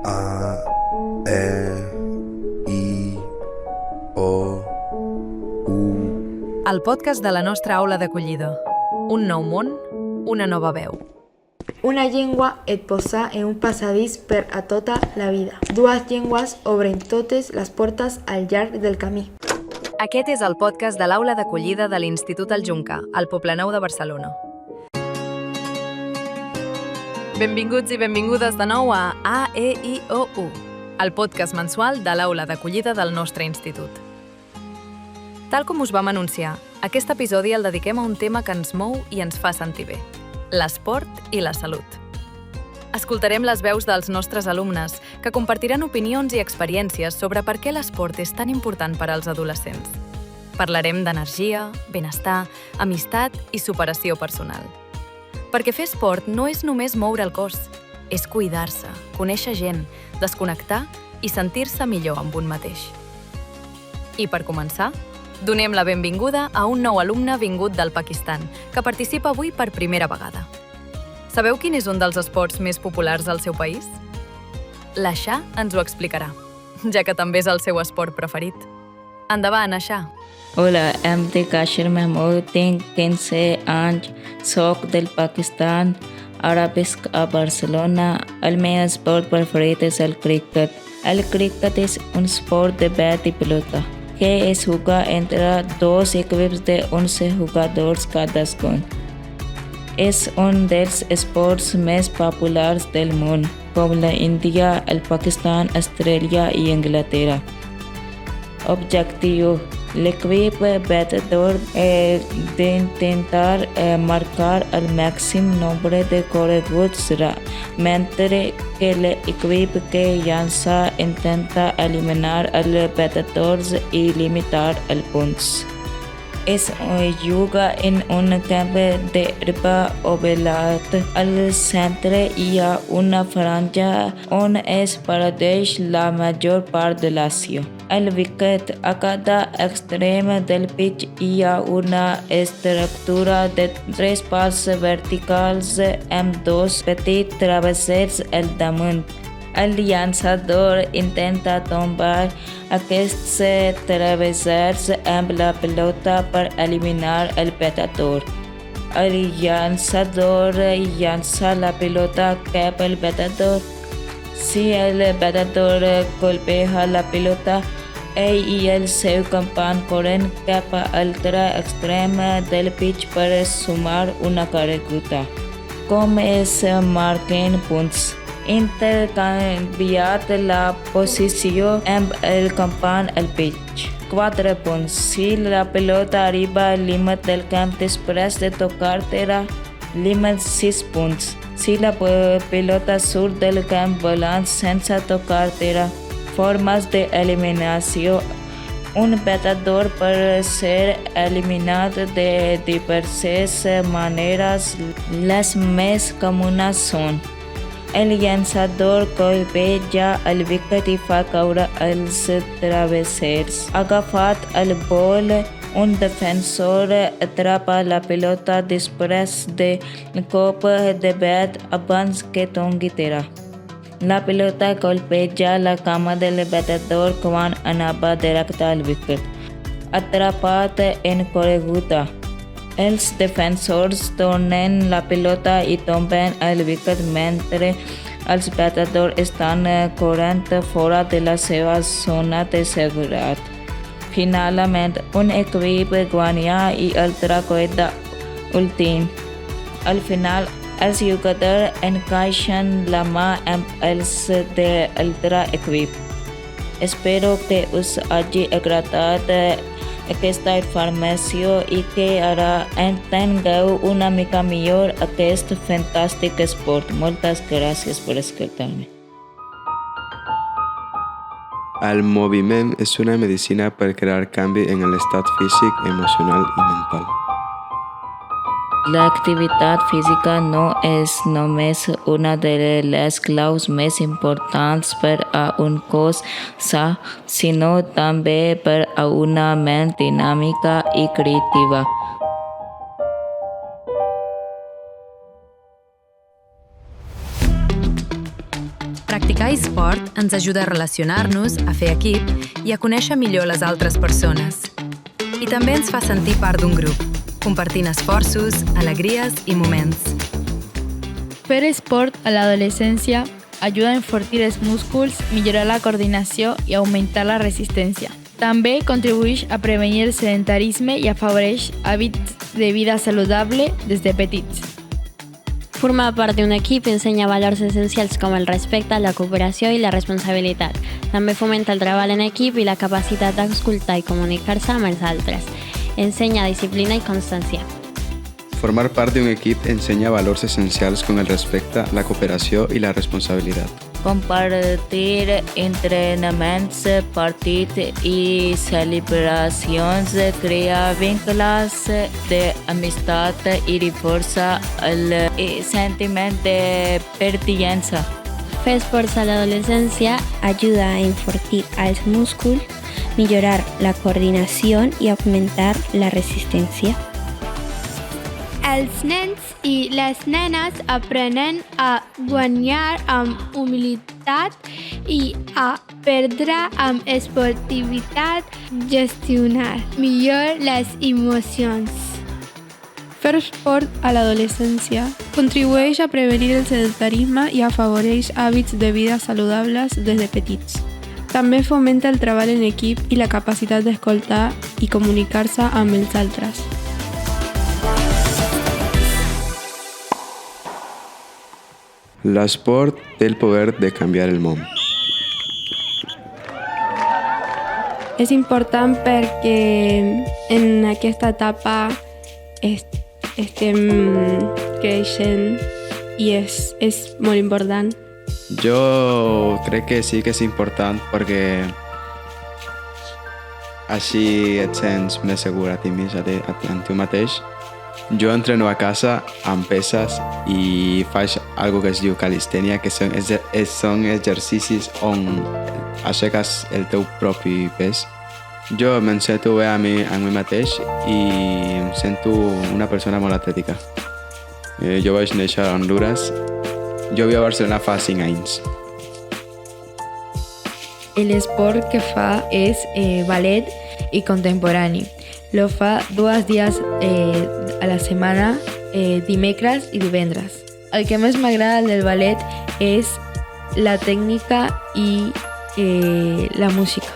A, E, I, O, U. El podcast de la nostra aula d'acollida. Un nou món, una nova veu. Una llengua et posa en un passadís per a tota la vida. Dues llengües obren totes les portes al llarg del camí. Aquest és el podcast de l'aula d'acollida de l'Institut El Juncar, al Poblenou de Barcelona. Benvinguts i benvingudes de nou a A-E-I-O-U, el podcast mensual de l'aula d'acollida del nostre institut. Tal com us vam anunciar, aquest episodi el dediquem a un tema que ens mou i ens fa sentir bé: l'esport i la salut. Escoltarem les veus dels nostres alumnes, que compartiran opinions i experiències sobre per què l'esport és tan important per als adolescents. Parlarem d'energia, benestar, amistat i superació personal. Perquè fer esport no és només moure el cos, és cuidar-se, conèixer gent, desconnectar i sentir-se millor amb un mateix. I per començar, donem la benvinguda a un nou alumne vingut del Pakistan, que participa avui per primera vegada. Sabeu quin és un dels esports més populars al seu país? L'Aixà ens ho explicarà, ja que també és el seu esport preferit. Endavant, Aixà! Hola, em dic Ashir Mahmood, tinc 15 anys, soc del Pakistan, ara visc a Barcelona. El meu esport preferit és el cricket. El cricket és un esport de bat i pilota, que es juga entre dos equips de 11 jugadors cadascun. És un dels esports més populars del món, com la Índia, el Pakistan, Austràlia i Anglaterra. Objectiu: l'equip batedor d'intentar marcar el màxim nombre de correguts, mentre que l'equip que llança intenta eliminar els batedors i limitar els punts. Es juga en un camp d'herba ovalat. Al centre hi ha una franja on es parteix la major part de l'acció. Al wicket, a cada extrem del pitch hi ha una estructura de 3 pals verticals amb 2 petits travessers al damunt. El llançador intenta tombar aquests travessers amb la pilota per eliminar el batedor. El llançador llança la pilota cap al batedor. Si el batedor golpeja la pilota, ell i el seu company corren cap a l'altre extrem del pitch per sumar una correguda. Com es marquen punts? Intercanviat la posició amb el company al pitch. 4 punts. Si la pilota arriba al límit del camp després de tocar terra, límit 6 punts. Si la pilota surt del camp volant sense tocar terra, formes d'eliminació. Un batedor pot ser eliminat de diverses maneres. Les més comunes són: el llançador colpeja el wicket i fa caure els travessers. Agafat el bol, un defensor atrapa la pilota després de cop de bat abans que tongui terra. La pilota colpeja la cama del batedor quan anava directe al wicket. Atrapat en correguda. Els defensors tornen la pilota i tomben el wicket mentre els batedors estan corrent fora de la seva zona de seguretat. Finalment, un equip guanya i l'altre queda últim. Al final, els jugadors encaixen la mà amb els de l'altre equip. Espero que us hagi agradat aquesta informació i que ara entengueu una mica millor aquest fantàstic esport. Moltes gràcies per escoltar-me. El moviment és una medicina per crear canvi en l'estat físic, emocional i mental. L'activitat física no és només una de les claus més importants per a un cos sa, sinó també per a una ment dinàmica i creativa. Practicar esport ens ajuda a relacionar-nos, a fer equip i a conèixer millor les altres persones. I també ens fa sentir part d'un grup, compartint esforços, alegries i moments. Fer esport a l'adolescència ajuda a enfortir els músculs, millorar la coordinació i augmentar la resistència. També contribueix a prevenir el sedentarisme i afavoreix hàbits de vida saludable des de petits. Formar part d'un equip ensenya valors essencials com el respecte, la cooperació i la responsabilitat. També fomenta el treball en equip i la capacitat d'escoltar i comunicar-se amb els altres. Ensenya disciplina i constància. Formar part d'un equip ensenya valors essencials com el respecte, la cooperació i la responsabilitat. Compartir entrenaments, partits i celebracions crea vincles d'amistat i reforça el sentiment de pertinença. Fer esports a l'adolescència ajuda a enfortir els músculs, millorar la coordinació i augmentar la resistència. Els nens i les nenes aprenen a guanyar amb humilitat i a perdre amb esportivitat, gestionar millor les emocions. Fer esport a l'adolescència contribueix a prevenir el sedentarisme i afavoreix hàbits de vida saludables des de petits. També fomenta el treball en equip i la capacitat d'escoltar i comunicar-se amb els altres. L'esport té el poder de canviar el món. És important perquè en aquesta etapa estem creixent i és molt important. Jo crec que sí que és important perquè així et sents més segur a ti tu mateix. Jo entreno a casa amb peses i faig algo que es diu calistènia, que són exercicis on aixeques el teu propi pes. Jo me'n sento bé a mi mateix i em sento una persona molt atlètica. Jo vaig néixer a Honduras. Jo viu a Barcelona fa 5 anys. L'esport que fa és ballet i contemporani. Lo fa 2 dies a la setmana, dimecres i divendres. El que més m'agrada del ballet és la tècnica i la música.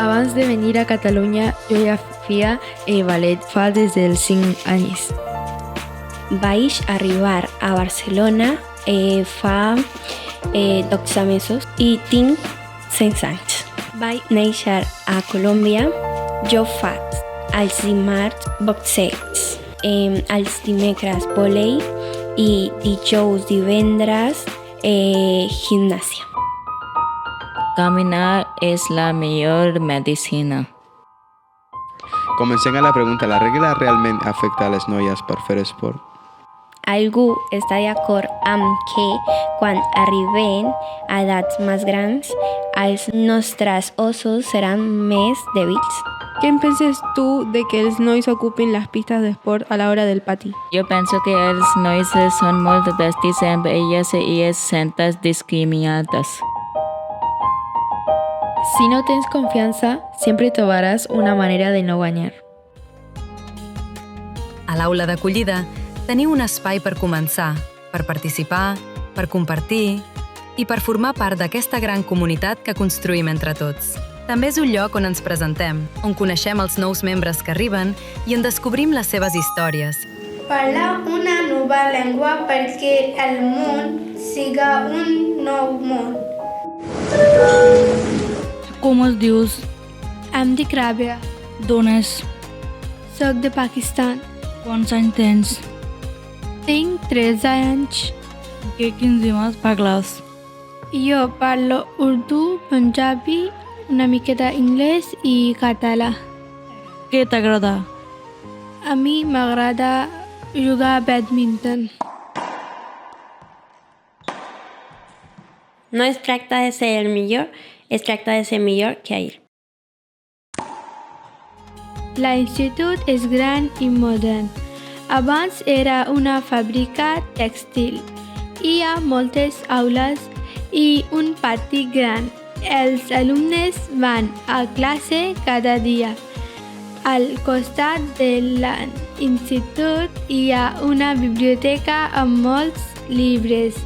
Abans de venir a Catalunya jo ja feia ballet fa des dels 5 anys. Vaig arribar a Barcelona fa 12 mesos i tinc 16 anys. Vaig néixer a Colòmbia. Jo faig els dimarts boxeig, els dimecres vòlei i dijous, divendres gimnàsia. Caminar és la millor medicina. Comencem a la pregunta, la regla realment afecta a les noies per fer esport? Algú està d'acord amb que quan arribem a edats més grans, els nostres ossos seran més dèbils. Què en penses tu de que els nois ocupin les pistes d'esport a l'hora del pati? Jo penso que els nois són molt vestits amb elles i es senten discriminats. Si no tens confiança, sempre trobaràs una manera de no guanyar. A l'aula d'acollida teniu un espai per començar, per participar, per compartir i per formar part d'aquesta gran comunitat que construïm entre tots. També és un lloc on ens presentem, on coneixem els nous membres que arriben i on descobrim les seves històries. Parlar una nova llengua perquè el món siga un nou món. Com es dius? Em dic Ràbia. D'on és? Soc de Pakistan. Quants anys tens? Tinc 13 anys. Quins idiomes parles? Jo parlo urdu, punjabi, una miqueta anglès i català. Què t'agrada? A mi m'agrada jugar a badminton. No es tracta de ser el millor, es tracta de ser millor que ahir. L'institut és gran i modern. Abans era una fàbrica tèxtil. Hi ha moltes aules i un pati gran. Els alumnes van a classe cada dia. Al costat de l'institut hi ha una biblioteca amb molts llibres.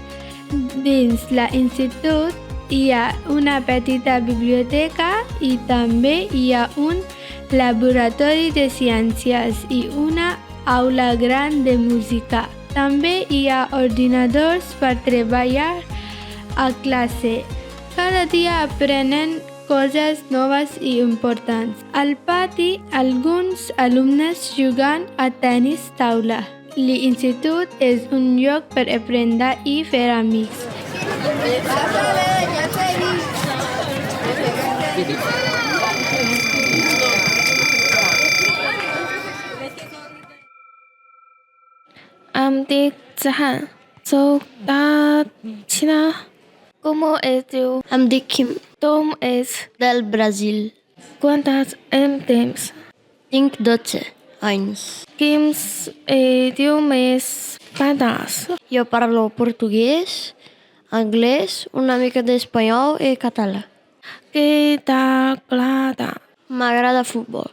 Dins l'institut hi ha una petita biblioteca i també hi ha un laboratori de ciències i una aula gran de música. També hi ha ordinadors per treballar a classe. Cada dia aprenen coses noves i importants. Al pati, alguns alumnes juguen a tenis taula. L'institut és un lloc per aprendre i fer amics. Em dic Zahan, soc de Xina. Com es diu? Em dic Kim. Tom és Del Brasil. quantes temps? Tinc 12 anys. Quins idiomes parles? Jo parlo portuguès, anglès, una mica d'espanyol i català. Què t'agrada? M'agrada futbol.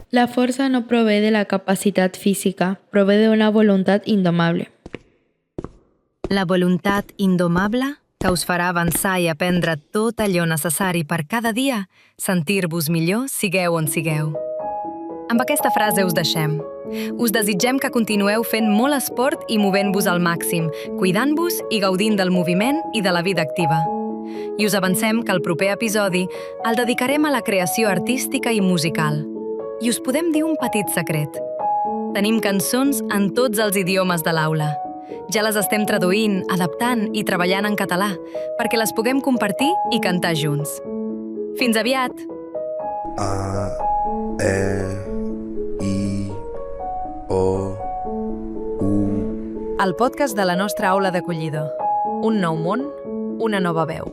La fuerza no provee de la capacitat física, provee de una voluntat indomable. La voluntat indomable que us farà avançar i aprendre tot allò necessari per cada dia sentir-vos millor sigueu on sigueu. Amb aquesta frase us deixem. Us desitgem que continueu fent molt esport i movent-vos al màxim, cuidant-vos i gaudint del moviment i de la vida activa. I us avancem que el proper episodi el dedicarem a la creació artística i musical. I us podem dir un petit secret. Tenim cançons en tots els idiomes de l'aula. Ja les estem traduint, adaptant i treballant en català perquè les puguem compartir i cantar junts. Fins aviat! A, E, I, O, U. El podcast de la nostra aula d'acollida. Un nou món, una nova veu.